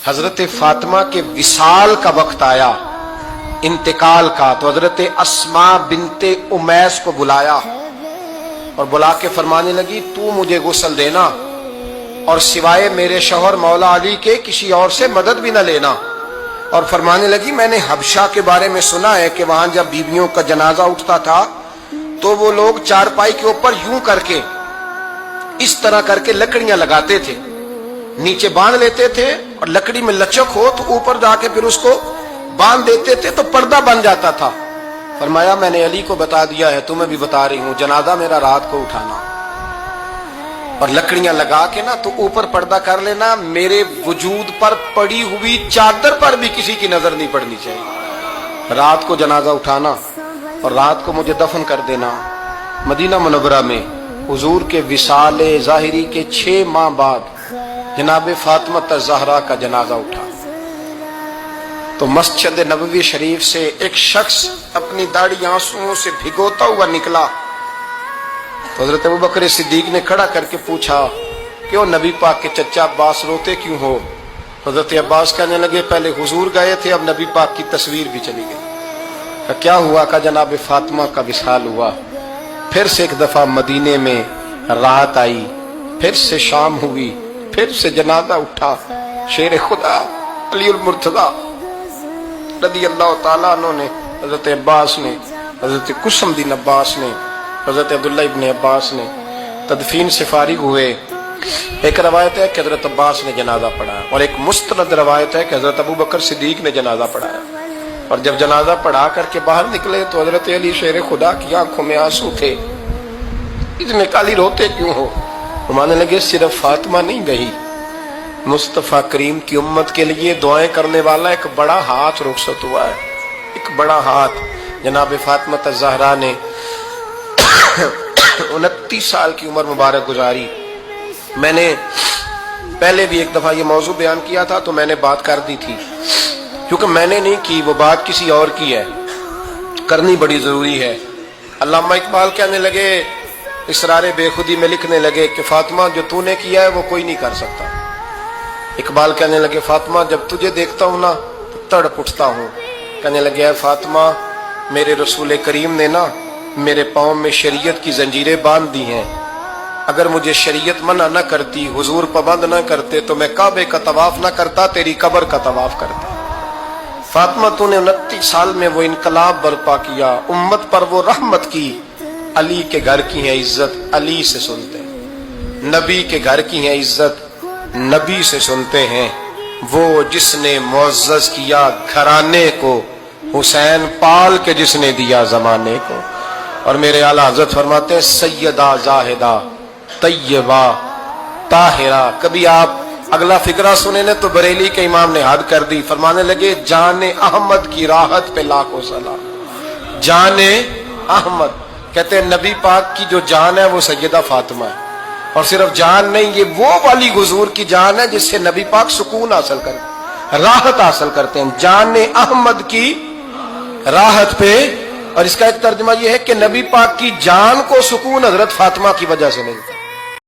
حضرت فاطمہ کے وصال کا وقت آیا، انتقال کا، تو حضرت اسماء بنت امیس کو بلایا اور بلا کے فرمانے لگی تو مجھے غسل دینا اور سوائے میرے شوہر مولا علی کے کسی اور سے مدد بھی نہ لینا. اور فرمانے لگی میں نے حبشہ کے بارے میں سنا ہے کہ وہاں جب بیویوں کا جنازہ اٹھتا تھا تو وہ لوگ چارپائی کے اوپر یوں کر کے اس طرح کر کے لکڑیاں لگاتے تھے، نیچے باندھ لیتے تھے اور لکڑی میں لچک ہو تو اوپر جا کے پھر اس کو باندھ دیتے تھے تو پردہ بن جاتا تھا. فرمایا میں نے علی کو بتا دیا ہے، تمہیں بھی بتا رہی ہوں، جنازہ میرا رات کو اٹھانا اور لکڑیاں لگا کے نا تو اوپر پردہ کر لینا، میرے وجود پر پڑی ہوئی چادر پر بھی کسی کی نظر نہیں پڑنی چاہیے. رات کو جنازہ اٹھانا اور رات کو مجھے دفن کر دینا. مدینہ منورہ میں حضور کے وصال ظاہری کے 6 ماہ بعد جناب فاطمہ الزہرا کا جنازہ اٹھا تو مسجد نبوی شریف سے ایک شخص اپنی داڑھی آنسوؤں سے بھگوتا ہوا نکلا. تو حضرت ابوبکر صدیق نے کھڑا کر کے پوچھا کیوں نبی پاک کے چچا عباس روتے کیوں ہو؟ حضرت عباس کہنے لگے پہلے حضور گئے تھے، اب نبی پاک کی تصویر بھی چلی گئی. کیا ہوا؟ کہ جناب فاطمہ کا وصال ہوا. پھر سے ایک دفعہ مدینے میں رات آئی، پھر سے شام ہوئی، پھر سے جنازہ اٹھا. شیر خدا علی المرتضیٰ رضی اللہ تعالیٰ عنہ نے، حضرت عباس نے، حضرت قسم دین عباس نے، حضرت عبداللہ ابن عباس نے تدفین سے فارغ ہوئے. ایک روایت ہے کہ حضرت عباس نے جنازہ پڑھایا اور ایک مستند روایت ہے کہ حضرت ابوبکر صدیق نے جنازہ پڑھایا. اور جب جنازہ پڑھا کر کے باہر نکلے تو حضرت علی شیر خدا کی آنکھوں میں آنسو تھے. اتنے کالی روتے کیوں ہو؟ فرمانے لگے صرف فاطمہ نہیں گئی، مصطفیٰ کریم کی امت کے لیے دعائیں کرنے والا ایک بڑا ہاتھ رخصت ہوا ہے. ایک بڑا ہاتھ جناب فاطمہ الزہرا نے 29 سال کی عمر مبارک گزاری. میں نے پہلے بھی ایک دفعہ یہ موضوع بیان کیا تھا تو میں نے بات کر دی تھی، کیونکہ میں نے نہیں کی، وہ بات کسی اور کی ہے، کرنی بڑی ضروری ہے. علامہ اقبال کہنے لگے، اسرار بے خودی میں لکھنے لگے کہ فاطمہ جو تو نے کیا ہے وہ کوئی نہیں کر سکتا. اقبال کہنے لگے فاطمہ جب تجھے دیکھتا ہوں نا تو تڑپ اٹھتا ہوں. کہنے لگے اے فاطمہ میرے رسول کریم نے نا میرے پاؤں میں شریعت کی زنجیریں باندھ دی ہیں، اگر مجھے شریعت منع نہ کرتی، حضور پابند نہ کرتے تو میں کعبے کا طواف نہ کرتا، تیری قبر کا طواف کرتا. فاطمہ تو نے 29 سال میں وہ انقلاب برپا کیا، امت پر وہ رحمت کی. علی کے گھر کی ہے عزت، علی سے سنتے ہیں. نبی کے گھر کی ہے عزت، نبی سے سنتے ہیں. وہ جس نے معزز کیا گھرانے کو، حسین پال کے جس نے دیا زمانے کو. اور میرے اعلیٰ حضرت فرماتے ہیں سیدہ زاہدہ طیبہ طاہرہ. کبھی آپ اگلا فقرہ سنے نے تو بریلی کے امام نے حد کر دی، فرمانے لگے جان احمد کی راحت پہ لاکھوں سلام. جان احمد کہتے ہیں نبی پاک کی جو جان ہے وہ سیدہ فاطمہ ہے. اور صرف جان نہیں، یہ وہ والی حضور کی جان ہے جس سے نبی پاک سکون حاصل کرتے، راحت حاصل کرتے ہیں. جان احمد کی راحت پہ. اور اس کا ایک ترجمہ یہ ہے کہ نبی پاک کی جان کو سکون حضرت فاطمہ کی وجہ سے ملتا ہے.